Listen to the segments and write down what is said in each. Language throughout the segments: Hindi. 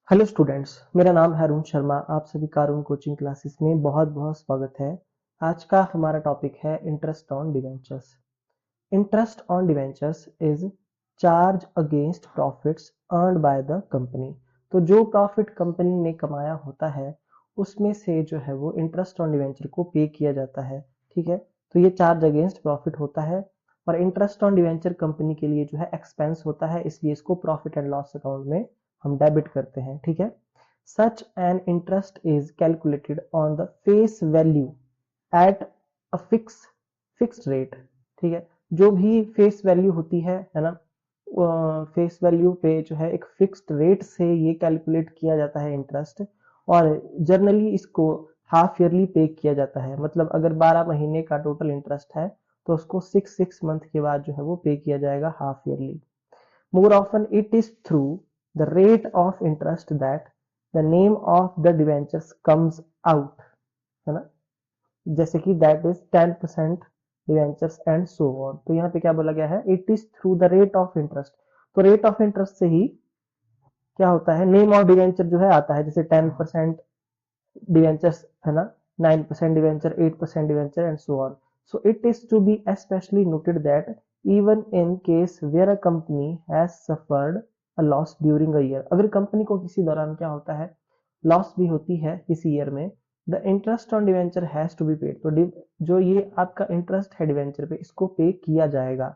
हेलो स्टूडेंट्स, मेरा नाम है अरुण शर्मा। आप सभी का अरुण कोचिंग क्लासेस में बहुत बहुत स्वागत है। आज का हमारा टॉपिक है interest on debentures. Interest on debentures is charge against profits earned by the company. तो जो प्रॉफिट कंपनी ने कमाया होता है उसमें से जो है वो इंटरेस्ट ऑन डिवेंचर को पे किया जाता है। ठीक है, तो ये चार्ज अगेंस्ट प्रॉफिट होता है और इंटरेस्ट ऑन डिवेंचर कंपनी के लिए जो है एक्सपेंस होता है, इसलिए इसको प्रॉफिट एंड लॉस अकाउंट में हम डेबिट करते हैं। ठीक है, such an interest is calculated on the face value at a fixed rate. ठीक है, जो भी फेस वैल्यू होती है ना, फेस वैल्यू पे जो है एक फिक्स्ड रेट से ये कैलकुलेट किया जाता है इंटरेस्ट। और जनरली इसको हाफ ईयरली पे किया जाता है। मतलब अगर 12 महीने का टोटल इंटरेस्ट है तो उसको 6 मंथ के बाद जो है वो पे किया जाएगा half yearly. More often it is through the rate of interest that the name of the debentures comes out, है ना। जैसे कि that is 10% debentures and so on। तो यहाँ पे क्या बोला गया है, it is through the rate of interest। तो रेट ऑफ इंटरेस्ट से ही क्या होता है, नेम ऑफ डिवेंचर जो है आता है। जैसे 10% डिवेंचर्स है ना, 9% debenture, 8% debenture and so on. So it is to be especially noted that even in case where a company has suffered a loss during a year, अगर कंपनी को किसी दौरान क्या होता है, लॉस भी होती है किसी ईयर में, the interest on debenture has to be paid. तो जो ये आपका इंटरेस्ट है डिवेंचर पे, इसको पे किया जाएगा।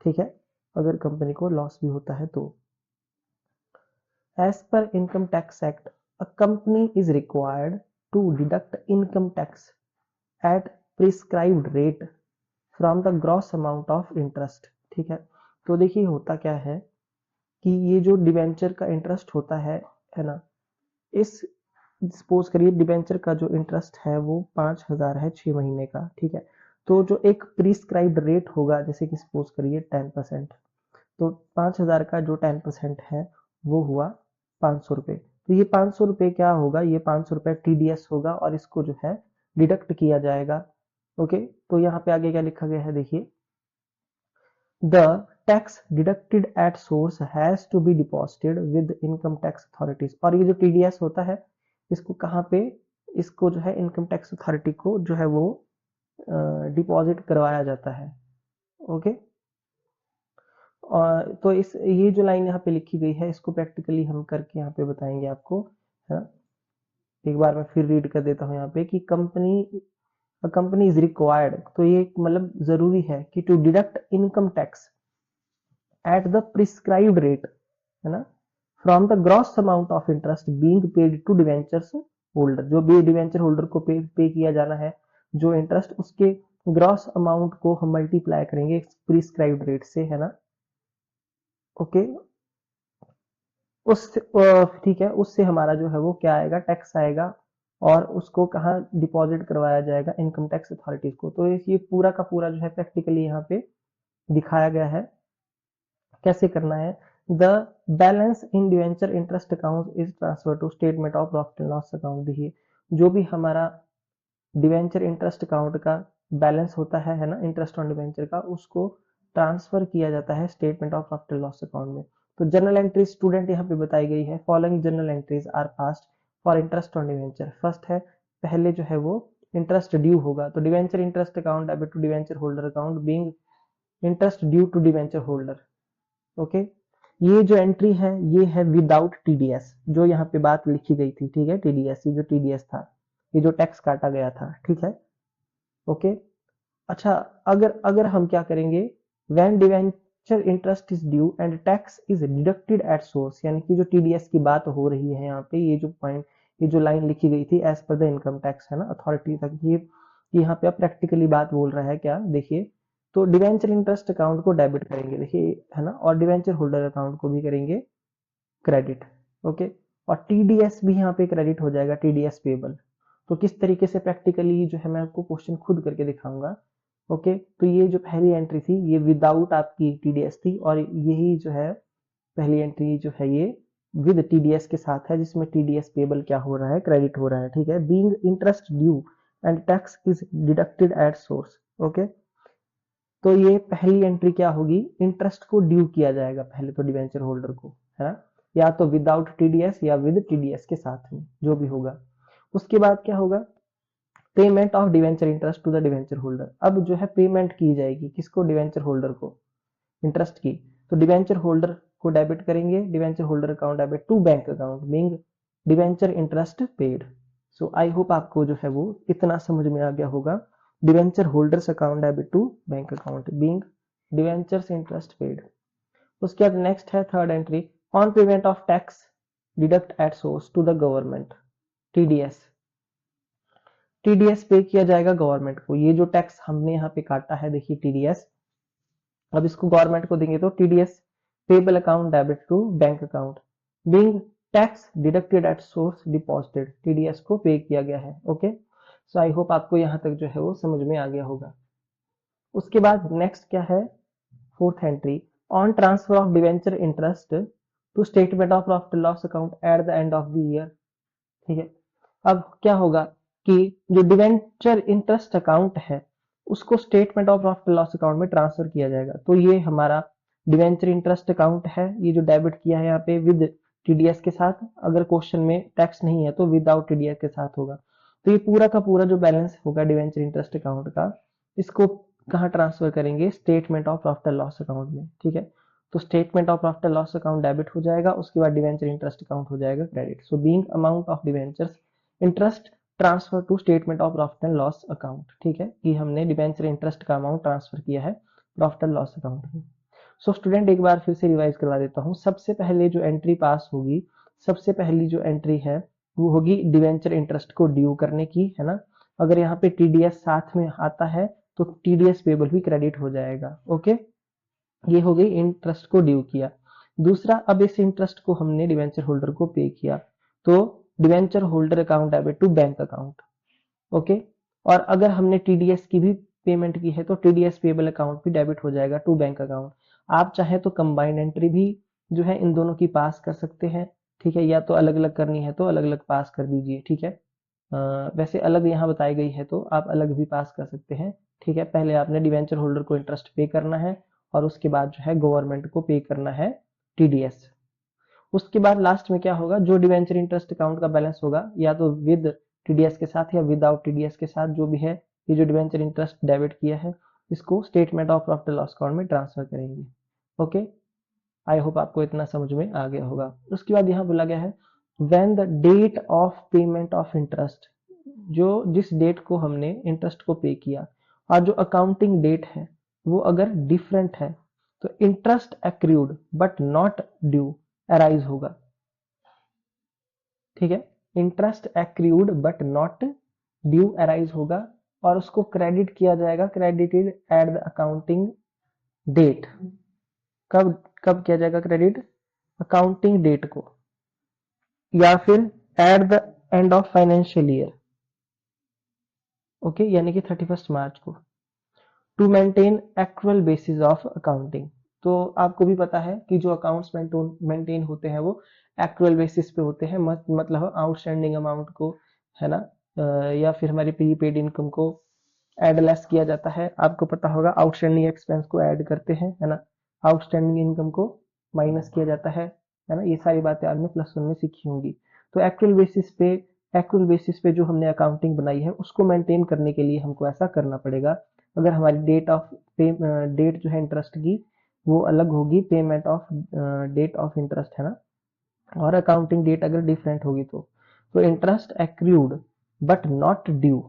ठीक है, अगर कंपनी को लॉस भी होता है तो। As per Income Tax Act, a company is required to deduct income tax at prescribed rate from the gross amount of interest। ठीक है, तो देखिए होता क्या है कि ये जो डिवेंचर का इंटरेस्ट होता है ना, इस सपोज करिए डिवेंचर का जो इंटरेस्ट है वो 5,000 है 6 महीने का। ठीक है, तो जो एक प्रिस्क्राइब्ड रेट होगा, जैसे कि सपोज करिए 10%, तो 5,000 का जो 10% है वो हुआ 500 रुपये। तो ये 500 रुपये क्या होगा, ये 500 रुपये टीडीएस होगा और इसको जो है डिडक्ट किया जाएगा। ओके, तो यहाँ पे आगे क्या लिखा गया है देखिए, the tax deducted at source has to be deposited with income tax authorities. और ये जो टीडीएस होता है इसको कहाँ पे, इसको जो है इनकम टैक्स अथॉरिटी को जो है वो डिपॉजिट करवाया जाता है। ओके, और तो इस ये जो लाइन यहाँ पे लिखी गई है इसको प्रैक्टिकली हम करके यहाँ पे बताएंगे आपको, है ना। एक बार मैं फिर रीड कर देता हूँ यहाँ पे कि कंपनी इज रिक्वायर्ड, तो ये मतलब जरूरी है कि to deduct income tax at the prescribed rate, है ना, from the gross amount of interest being paid to debentures holder. जो भी डिवेंचर होल्डर को पे किया जाना है जो इंटरेस्ट, उसके ग्रॉस अमाउंट को हम मल्टीप्लाई करेंगे प्रिस्क्राइब्ड रेट से, है ना। ओके, उस ठीक है, उससे हमारा जो है वो क्या आएगा, टैक्स आएगा। और उसको कहाँ डिपॉजिट करवाया जाएगा, इनकम टैक्स अथॉरिटीज को। तो ये पूरा का पूरा जो है प्रैक्टिकली यहाँ पे दिखाया गया है कैसे करना है। The balance in debenture interest account is transfer to statement of profit and loss account. देखिए जो भी हमारा डिवेंचर इंटरेस्ट अकाउंट का बैलेंस होता है ना, इंटरेस्ट ऑन डिवेंचर का, उसको ट्रांसफर किया जाता है statement of profit and loss account में। तो जनरल एंट्री स्टूडेंट यहाँ पे बताई गई है, following journal entries are passed for interest on debenture. First है, पहले जो है वो इंटरेस्ट ड्यू होगा, तो debenture interest account debit to debenture holder account being interest due to debenture holder. Okay, ये जो एंट्री है ये है विदाउट टीडीएस, जो यहाँ पे बात लिखी गई थी। ठीक है, टीडीएस, ये जो टीडीएस था, ये जो टैक्स काटा गया था। ठीक है, ओके। अच्छा, अगर अगर हम क्या करेंगे, when debenture interest is due and tax is deducted at source, यानी कि जो टीडीएस की बात हो रही है यहाँ पे, ये जो पॉइंट, ये जो लाइन लिखी गई थी as per the income tax, है ना, अथॉरिटी तक, ये यहाँ पे अब प्रैक्टिकली बात बोल रहा है क्या, देखिए। तो डिवेंचर इंटरेस्ट अकाउंट को डेबिट करेंगे, देखिए, है ना, और डिवेंचर होल्डर अकाउंट को भी करेंगे क्रेडिट। ओके, और टीडीएस भी यहाँ पे क्रेडिट हो जाएगा, टीडीएस पेबल। तो किस तरीके से प्रैक्टिकली जो है मैं आपको क्वेश्चन खुद करके दिखाऊंगा। ओके, तो ये जो पहली एंट्री थी ये विदाउट आपकी टीडीएस थी, और यही जो है पहली एंट्री जो है ये विद टीडीएस के साथ है, जिसमें टीडीएस पेबल क्या हो रहा है, क्रेडिट हो रहा है। ठीक है, being interest due and tax is deducted at source. Okay, तो ये पहली एंट्री क्या होगी, इंटरेस्ट को ड्यू किया जाएगा पहले तो डिवेंचर होल्डर को, है ना। या तो विदाउट टीडीएस या विद टीडीएस के साथ में, जो भी होगा। उसके बाद क्या होगा, payment of debenture interest to the debenture holder. अब जो है पेमेंट की जाएगी किसको, डिवेंचर होल्डर को, इंटरेस्ट की। तो डिवेंचर होल्डर को डेबिट करेंगे, debenture holder account debit to bank account being debenture interest paid. So I hope आपको जो है वो इतना समझ में आ गया होगा। Debenture holders account debit to bank account being debentures interest paid. उसके बाद नेक्स्ट है third entry, on payment of tax deduct at source to the government, TDS. TDS pay किया जाएगा गवर्नमेंट को। ये जो टैक्स हमने यहाँ पे काटा है, देखिए टीडीएस, अब इसको गवर्नमेंट को देंगे तो TDS payable account debit to bank account being tax deducted at source deposited, TDS को पे किया गया है। ओके, सो आई होप आपको यहाँ तक जो है वो समझ में आ गया होगा। उसके बाद नेक्स्ट क्या है, fourth entry, on transfer of debenture interest to statement of profit loss account at the end of the year. ठीक है, अब क्या होगा कि जो डिवेंचर इंटरेस्ट अकाउंट है उसको statement of profit loss account में ट्रांसफर किया जाएगा। तो ये हमारा डिवेंचर इंटरेस्ट अकाउंट है, ये जो डेबिट किया है यहाँ पे विद टीडीएस के साथ, अगर क्वेश्चन में टैक्स नहीं है तो विदाउट टीडीएस के साथ होगा। तो ये पूरा का पूरा जो बैलेंस होगा डिवेंचर इंटरेस्ट अकाउंट का, इसको कहाँ ट्रांसफर करेंगे, statement of profit and loss account में। ठीक है, तो statement of profit and loss account debit हो जाएगा, उसके बाद डिवेंचर इंटरेस्ट अकाउंट हो जाएगा credit. So being amount of debentures interest transfer to statement of profit and loss account. ठीक है, कि हमने डिवेंचर इंटरेस्ट का अमाउंट ट्रांसफर किया है प्रॉफिट एंड लॉस अकाउंट में। सो स्टूडेंट एक बार फिर से रिवाइज करवा देता हूँ। सबसे पहले जो एंट्री पास होगी, सबसे पहली जो एंट्री है वो होगी डिवेंचर इंटरेस्ट को ड्यू करने की, है ना। अगर यहाँ पे टीडीएस साथ में आता है तो टीडीएस पेबल भी क्रेडिट हो जाएगा। ओके, ये हो गई इंटरेस्ट को ड्यू किया। दूसरा, अब इस इंटरेस्ट को हमने डिवेंचर होल्डर को पे किया, तो debenture holder account debit to bank account. Okay, और अगर हमने टीडीएस की भी पेमेंट की है तो टीडीएस पेबल अकाउंट भी डेबिट हो जाएगा टू बैंक अकाउंट। आप चाहे तो कंबाइंड एंट्री भी जो है इन दोनों की पास कर सकते हैं। ठीक है, या तो अलग अलग करनी है तो अलग अलग पास कर दीजिए। ठीक है, वैसे अलग यहाँ बताई गई है तो आप अलग भी पास कर सकते हैं। ठीक है, पहले आपने डिवेंचर होल्डर को इंटरेस्ट पे करना है और उसके बाद जो है गवर्नमेंट को पे करना है टीडीएस। उसके बाद लास्ट में क्या होगा, जो डिवेंचर इंटरेस्ट अकाउंट का बैलेंस होगा या तो विद टीडीएस के साथ या विदाउट टीडीएस के साथ, जो भी है, ये जो डिवेंचर इंटरेस्ट डेबिट किया है इसको statement of profit and loss account में ट्रांसफर करेंगे। ओके, आई होप आपको इतना समझ में आ गया होगा। उसके बाद यहाँ बोला गया है when the date of payment of interest, जो जिस डेट को हमने इंटरेस्ट को पे किया और जो अकाउंटिंग डेट है वो अगर डिफरेंट है तो interest accrued but not due arise होगा। ठीक है, interest accrued but not due arise होगा और उसको क्रेडिट किया जाएगा, credited at the accounting date. कब कब किया जाएगा क्रेडिट, अकाउंटिंग डेट को, या फिर at the end of financial year. Okay, यानी कि 31 मार्च को, to maintain actual basis of accounting. तो आपको भी पता है कि जो अकाउंट्स मेंटेन होते हैं वो एक्चुअल बेसिस पे होते हैं, मतलब आउटस्टैंडिंग अमाउंट को, है ना, या फिर हमारी प्रीपेड इनकम को एड लेस किया जाता है। आपको पता होगा आउटस्टैंडिंग एक्सपेंस को ऐड करते हैं, है ना, आउटस्टैंडिंग इनकम को माइनस किया जाता है ना। ये सारी बातें आपने प्लस वन में सीखी होंगी। तो एक्चुअल बेसिस पे जो हमने अकाउंटिंग बनाई है उसको मेंटेन करने के लिए हमको ऐसा करना पड़ेगा। अगर हमारी डेट जो है इंटरेस्ट की वो अलग होगी, payment of date of interest, है ना, और अकाउंटिंग डेट अगर डिफरेंट होगी तो interest accrued but not due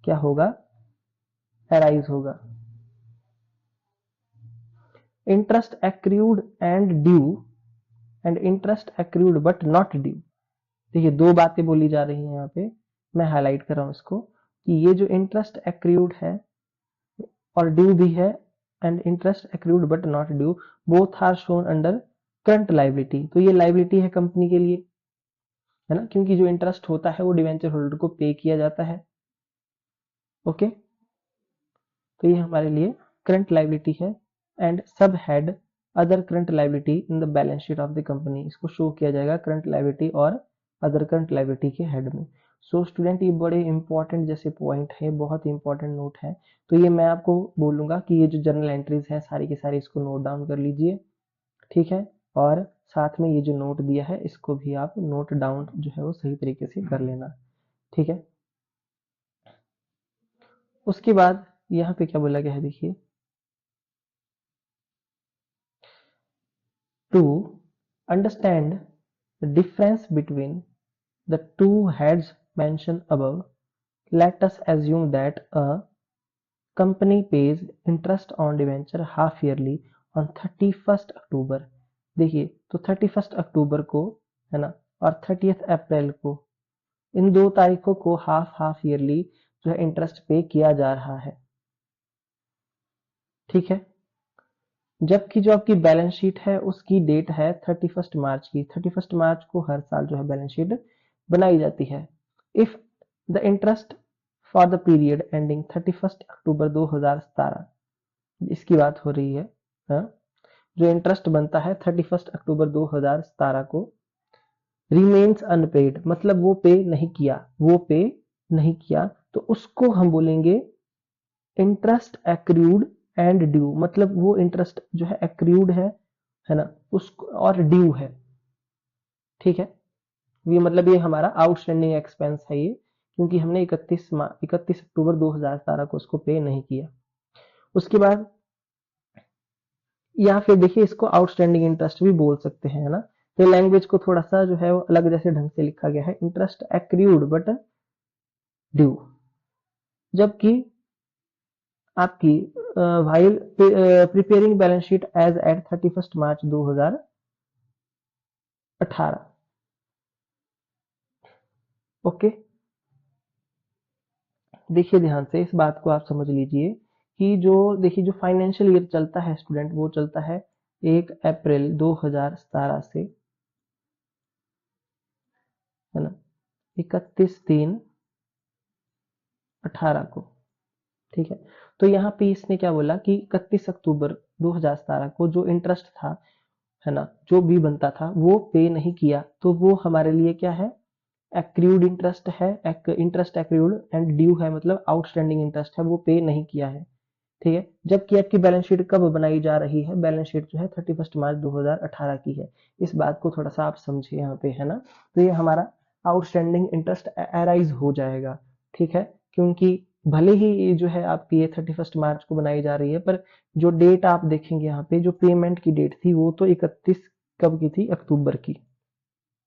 क्या होगा, अराइज होगा। Interest accrued and due and interest accrued but not due, देखिए दो बातें बोली जा रही हैं यहाँ पे, मैं हाईलाइट कर रहा हूं इसको, कि ये जो इंटरेस्ट एक्रूड है और ड्यू भी है, and interest accrued but not due, both are shown under current liability. तो ये लाइबिलिटी है कंपनी के लिए, है ना, क्योंकि जो इंटरेस्ट होता है वो डिवेंचर होल्डर को पे किया जाता है। ओके, तो ये हमारे लिए करंट लाइबिलिटी है। एंड सब head other current liability in the balance sheet of the company, इसको शो किया जाएगा करंट लाइबिलिटी और अदर करंट लाइबिलिटी के हेड में। सो स्टूडेंट ये बड़े इंपॉर्टेंट जैसे पॉइंट है, बहुत इंपॉर्टेंट नोट है। तो ये मैं आपको बोलूंगा कि ये जो जर्नल एंट्रीज हैं सारी की सारी इसको नोट डाउन कर लीजिए। ठीक है, और साथ में ये जो नोट दिया है इसको भी आप नोट डाउन जो है वो सही तरीके से कर लेना, ठीक है। उसके बाद यहाँ पे क्या बोला गया है, देखिए, to understand the difference between the two heads mentioned above, let us assume that a company pays interest on debenture half yearly on 31st अक्टूबर। देखिए, तो 31st अक्टूबर को, है ना, और 30th अप्रैल को, इन 2 तारीखों को हाफ हाफ ईयरली जो है इंटरेस्ट पे किया जा रहा है, ठीक है। जबकि जो आपकी बैलेंस शीट है उसकी डेट है 31st मार्च की। 31st मार्च को हर साल जो है बैलेंस शीट बनाई जाती है। If the interest for the period ending 31st अक्टूबर 2017, इसकी बात हो रही है, हाँ? जो इंटरेस्ट बनता है 31st अक्टूबर 2017 को रिमेन्स अनपेड, मतलब वो पे नहीं किया, वो पे नहीं किया, तो उसको हम बोलेंगे इंटरेस्ट एक्रूड एंड ड्यू, मतलब वो इंटरेस्ट जो है एक्रूड है ना, उसको और ड्यू है, ठीक है। ये मतलब ये हमारा आउटस्टैंडिंग एक्सपेंस है ये, क्योंकि हमने 31 अक्टूबर 2017 को उसको पे नहीं किया। उसके बाद या फिर देखिए इसको आउटस्टैंडिंग इंटरेस्ट भी बोल सकते हैं, है ना। तो लैंग्वेज को थोड़ा सा जो है वो अलग जैसे ढंग से लिखा गया है, इंटरेस्ट एक्रूड बट ड्यू। जबकि आपकी while preparing balance sheet as at 31st March 2018, okay. देखिए ध्यान से इस बात को आप समझ लीजिए कि जो देखिए जो फाइनेंशियल ईयर चलता है स्टूडेंट, वो चलता है 1 अप्रैल 2017 से, है ना, 31/3/18 को, ठीक है। तो यहाँ पे इसने क्या बोला कि 31 अक्टूबर 2017 को जो इंटरेस्ट था, है ना, जो भी बनता था वो पे नहीं किया, तो वो हमारे लिए क्या है, एक्रूड इंटरेस्ट है, इंटरेस्ट एक्रूड एंड ड्यू है, मतलब आउटस्टैंडिंग इंटरेस्ट है, वो पे नहीं किया है, ठीक है। जबकि आपकी बैलेंस शीट कब बनाई जा रही है, बैलेंस शीट जो है 31 मार्च 2018 की है। इस बात को थोड़ा सा आप समझिए यहाँ पे, है ना। तो ये हमारा आउटस्टैंडिंग इंटरेस्ट अराइज हो जाएगा, ठीक है, क्योंकि भले ही ये जो है आपकी ये 31 मार्च को बनाई जा रही है, पर जो डेट आप देखेंगे यहाँ पे, जो पेमेंट की डेट थी वो तो 31 कब की थी, अक्टूबर की।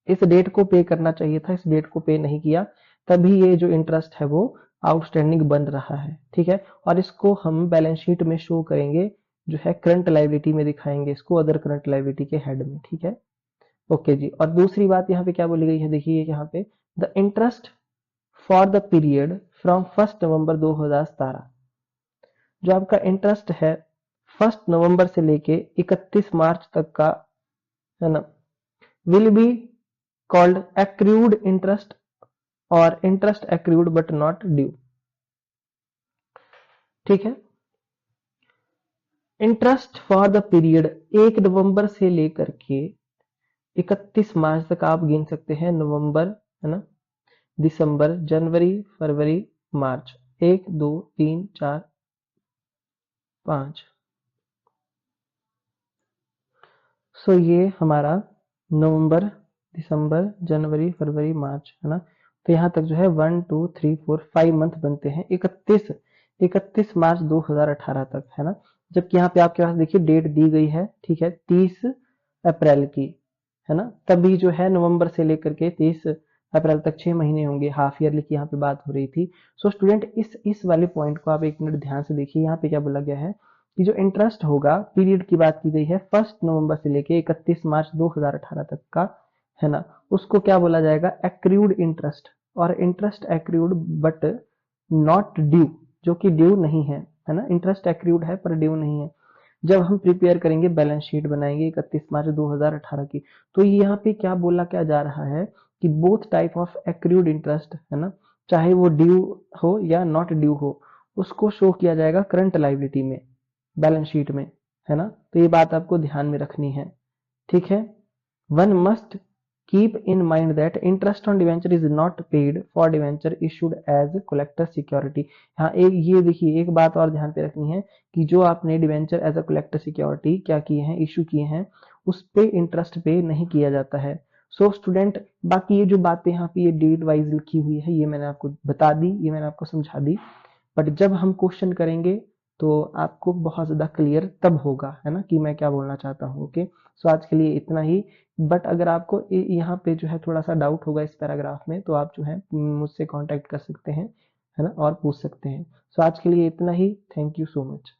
इस डेट को पे करना चाहिए था, इस डेट को पे नहीं किया, तभी ये जो इंटरेस्ट है वो आउटस्टैंडिंग बन रहा है, ठीक है। और इसको हम बैलेंस शीट में शो करेंगे, जो है करंट लायबिलिटी में दिखाएंगे इसको, अदर करंट लायबिलिटी के हेड में, ठीक है। ओके जी। और दूसरी बात यहाँ पे क्या बोली गई है, देखिए यहाँ पे the interest for the period from 1 नवंबर 2017, जो आपका इंटरेस्ट है 1 नवंबर से लेके 31 मार्च तक का, है ना, will be called accrued interest और interest accrued but not due, ठीक है। इंटरेस्ट फॉर द पीरियड 1 नवंबर से लेकर के 31 मार्च तक आप गिन सकते हैं, नवंबर, है ना, दिसंबर, जनवरी, फरवरी, मार्च, 1 2 3 4 5। सो ये हमारा नवंबर, दिसंबर, जनवरी, फरवरी, मार्च, है ना। तो यहाँ तक जो है 1 2 3 4 5 मंथ बनते हैं 31 मार्च 2018 तक, है ना। जबकि यहाँ पे आपके पास देखिए डेट दी गई है, ठीक है, 30 अप्रैल की, है ना। तभी जो है नवंबर से लेकर के 30 अप्रैल तक 6 महीने होंगे, हाफ ईयरली की यहाँ पे बात हो रही थी। सो स्टूडेंट इस वाले पॉइंट को आप 1 मिनट ध्यान से देखिए, यहाँ पे क्या बोला गया है कि जो इंटरेस्ट होगा, पीरियड की बात की गई है 1 नवंबर से लेके 31 मार्च 2018 तक का, है ना, उसको क्या बोला जाएगा, एक्रूड इंटरेस्ट, और interest accrued but not due, जो कि ड्यू नहीं है ना। इंटरेस्ट एक्रूड है पर ड्यू नहीं है। जब हम प्रिपेयर करेंगे, बैलेंस शीट बनाएंगे 31 मार्च 2018 की, तो यहाँ पे क्या बोला क्या जा रहा है कि both type of accrued interest, है ना, चाहे वो ड्यू हो या नॉट ड्यू हो, उसको शो किया जाएगा करंट लायबिलिटी में, बैलेंस शीट में, है ना। तो ये बात आपको ध्यान में रखनी है, ठीक है। One must keep in mind that interest on debenture is not paid for debenture issued as collateral security. हाँ, एक ये देखिए एक बात और ध्यान पे रखनी है कि जो आपने debenture as a collateral security क्या किए हैं, इशू किए हैं, उस पे इंटरेस्ट पे नहीं किया जाता है। सो स्टूडेंट, बाकी ये जो बातें यहाँ पे ये डेट वाइज लिखी हुई है ये मैंने आपको बता दी, ये मैंने आपको समझा दी, बट जब हम क्वेश्चन करेंगे तो आपको बहुत ज़्यादा क्लियर तब होगा, है ना, कि मैं क्या बोलना चाहता हूँ। ओके, सो आज के लिए इतना ही। बट अगर आपको यहाँ पे जो है थोड़ा सा डाउट होगा इस पैराग्राफ में, तो आप जो है मुझसे कांटेक्ट कर सकते हैं, है ना, और पूछ सकते हैं। सो आज के लिए इतना ही। Thank you so much.